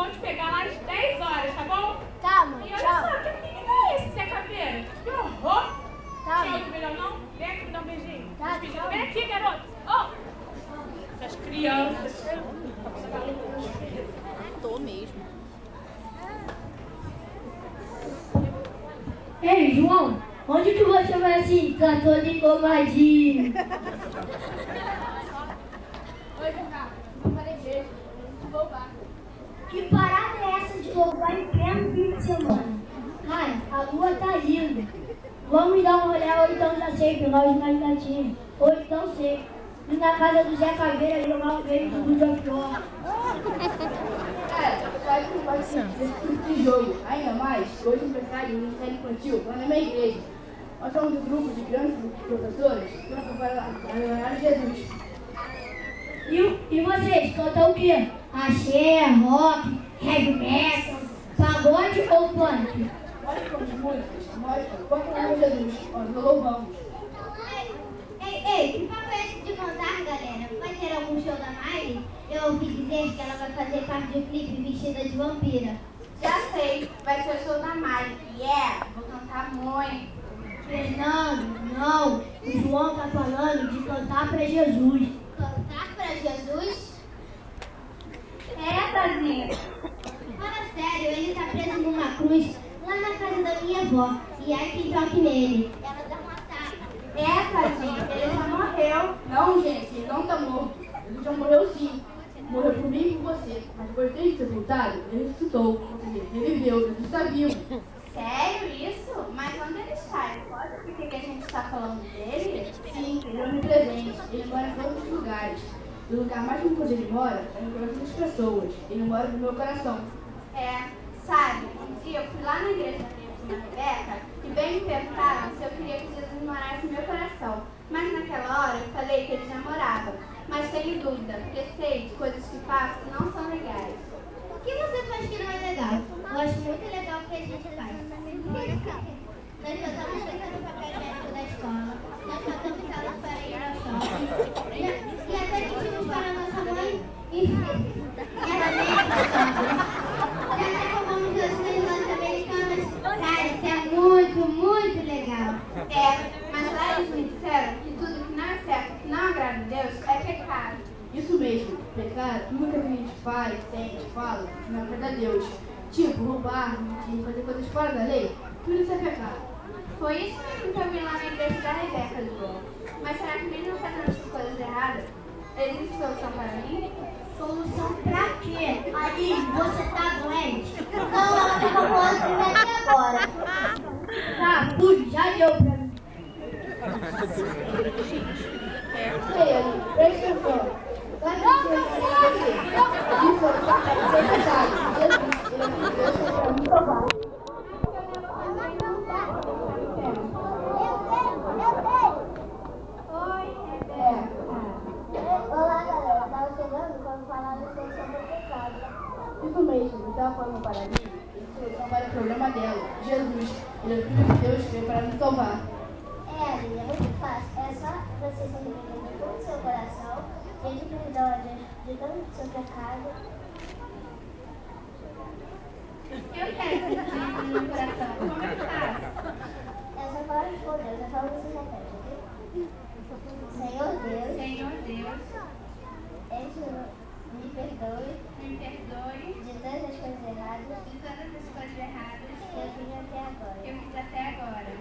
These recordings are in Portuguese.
vou te pegar lá às 10 horas, tá bom? Tá, mãe. E olha só, que menino é esse, Zé Caveira? Que horror! Tá, Tchau, mãe. do melhor não? Vem aqui me dar um beijinho. Tá, Despedindo. tchau. Vem aqui, garoto. Ó, essas crianças. Tô mesmo. Ei, João, onde que você vai assim, cantor de engomadinho? Oi, Ricardo. Vou para a igreja. Vou te louvar. Que parada é essa de louvar em pleno fim de semana? Ai, a lua tá linda. Vamos dar uma olhada, ou então já sei, pegar os mais gatinhos. Ou então sei, ir na casa do Zé Caveira e jogar um beijo do Good of War. Sabe que não pode ser esse tipo de jogo. Ainda mais, hoje aniversário do Ministério Infantil, lá na minha igreja. Nós somos um grupo de crianças e professores que vamos para adorar Jesus. E vocês, cantam o quê? Axé, rock, heavy metal, pagode ou punk? Nós somos músicas, nós proclamamos Jesus, nós o louvamos. Ei, que papo é esse de cantar, galera? Vai ter algum show da Miley? Eu ouvi dizer que ela vai fazer parte do clipe vestida de vampira. Já sei, vai ser o show da Miley. Yeah, vou cantar muito. Fernando, não. O João tá falando de cantar pra Jesus. Cantar pra Jesus? É, Tazinha. Fala sério, ele tá preso numa cruz lá na casa da minha avó. E aí quem toque nele? Ela dá um ataque. É, Tazinha, ele já morreu. Não, gente, ele não está morto. Ele já morreu sim. Morreu por mim e por você. Mas depois de ter sepultado, ele ressuscitou. Ou seja, reviveu, Jesus está vivo. Sério isso? Mas onde ele está? Ele pode por que a gente está falando dele? Sim, ele é onipresente. Ele mora em todos os lugares. E o lugar mais onde ele mora é no coração das pessoas. Ele mora no meu coração. É, sabe, um dia eu fui lá na igreja da minha prima Rebeca e bem me perguntaram se eu queria que Jesus morasse no meu coração. Mas naquela hora eu falei que ele já morava. Mas tenho dúvida, porque sei de coisas que faço que não são legais. O que você faz que não é legal? Eu acho muito legal o que a gente faz. Nós botamos coisa no papel higiênico da escola. Nós matamos aulas para ir ao shopping. E até mentimos para nossa mãe. E ela veio para o shopping. E até comamos doces norte-americanas. Cara, isso é muito, muito legal. É, mas lá eles me disseram que tudo que não é certo, que não agrada a Deus, é pecado. Isso mesmo, pecar, tudo que a gente faz, sente, fala, não agrada a Deus. Tipo, roubar, mentir, fazer coisas fora da lei, tudo isso é pecado. Foi isso mesmo que eu vi lá na igreja da Rebeca, João. Mas será que mesmo fazendo essas coisas erradas, existe solução para mim? Solução pra quê? Aí, você tá doente? Não, ela ficou boa até agora. Tá, tudo, já deu pra mim. Ei, Ali, presta atenção. Vai que você isso é só para ser verdade. Jesus, ele é meu Deus, ele é para me salvar. Olá, galera. Eu tava chegando quando falaram sobre o pecado. Isso mesmo, eu estava falando para mim, ele solução para o problema dela. Jesus, ele é o Filho de Deus que veio para nos salvar. É, Ali, é muito fácil. É só você se arrepender de todo o seu coração, pedir perdão a Deus de todo o seu pecado. Eu quero pedir no meu coração. Como é que faz? É só falar com Deus, é só você repete, ok? Senhor Deus, me perdoe Me perdoe de todas as coisas erradas de todas as coisas erradas que eu fiz até agora. que eu fiz até agora.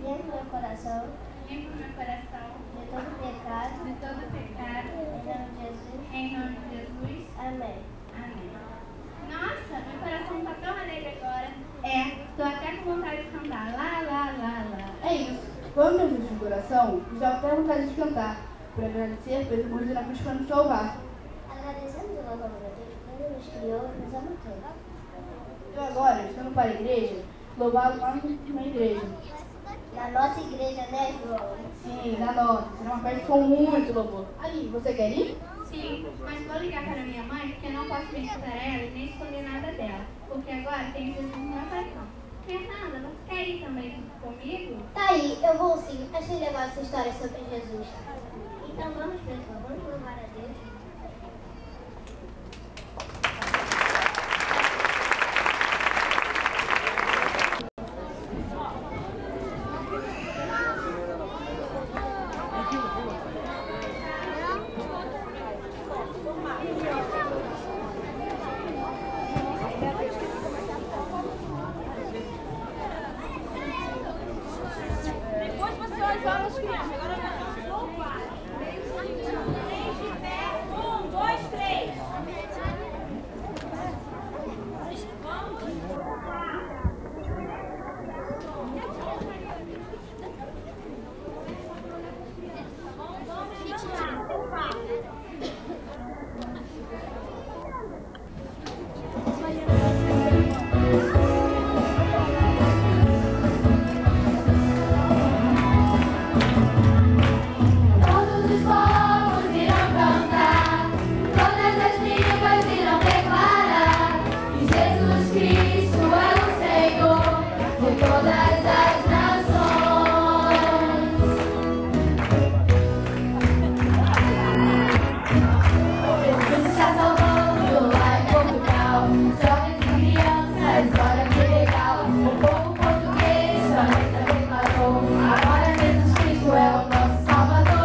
Limpa meu coração Limpa o meu coração de todo pecado. de todo pecado. Em nome de Jesus. Em nome de Jesus. Amém. Amém. Nossa, meu coração tá tão alegre agora. É, tô até com vontade de cantar. Lá, lá, lá, lá. É isso. Quando Jesus de coração, já até vontade de cantar, por agradecer pelo morrer na cruz para nos salvar. Agradecemos e louvamos a Deus porque Ele nos criou e nos ama tanto. Então agora, estando para a igreja, louvá-lo lá na igreja. Na nossa igreja, né, João? Sim, na nossa. Será uma festa com muito louvor. Aí, você quer ir? Sim, mas vou ligar para minha mãe porque eu não posso mentir para ela e nem esconder nada dela. Porque agora tem Jesus no meu coração. Fernanda, você quer ir também comigo? Tá aí, eu vou sim. Achei legal essa história sobre Jesus. Então vamos, pessoal, vamos louvar a Deus. História de criança, história que legal. O povo português, história declarou. Agora Jesus Cristo é o nosso Salvador.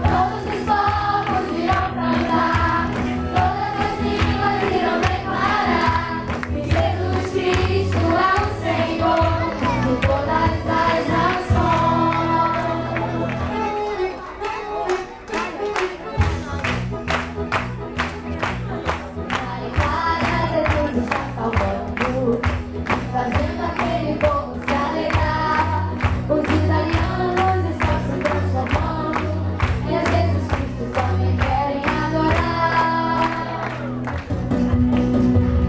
Todos os povos irão cantar, todas as línguas irão declarar que Jesus Cristo é o Senhor de todas as nações. Jesus está salvando, fazendo aquele povo se alegrar. Os italianos estão se transformando e a Jesus Cristo também querem adorar.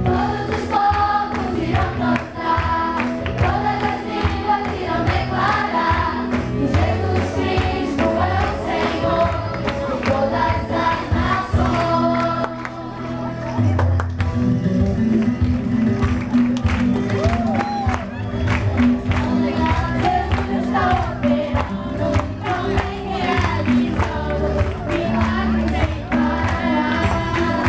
Todos os povos irão cantar, todas as línguas irão declarar que Jesus Cristo é o Senhor de todas as nações. Jesus está operando, também realizando milagres sem parar.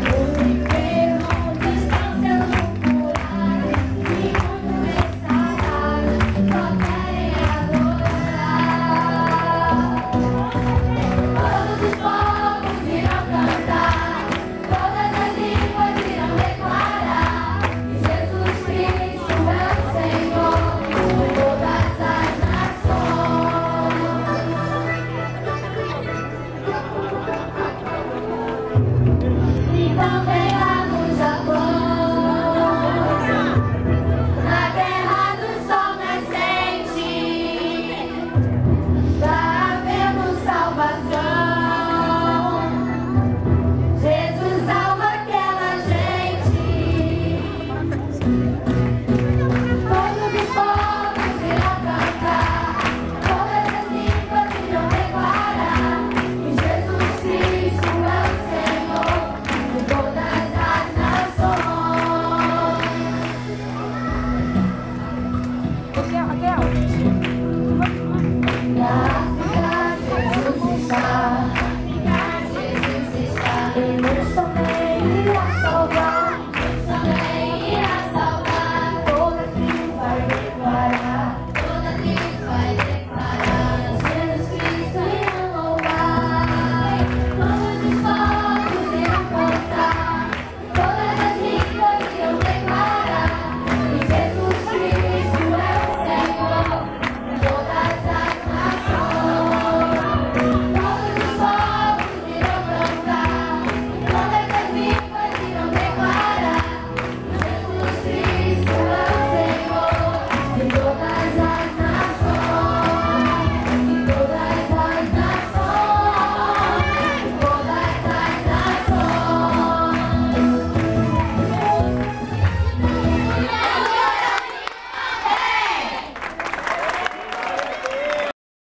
Os enfermos estão sendo curados e muitos restaurados só querem adorar. Todos os povos irão cantar, todas as línguas irão declarar que Jesus Cristo é o Senhor de todas as nações. E também lá no Japão, na terra do sol nascente, está havendo salvação. Jesus salva aquela gente. Todos os povos irão cantar, todas as línguas irão declarar que Jesus Cristo é o Senhor de todas as nações. Na África Jesus está, Jesus está, e nos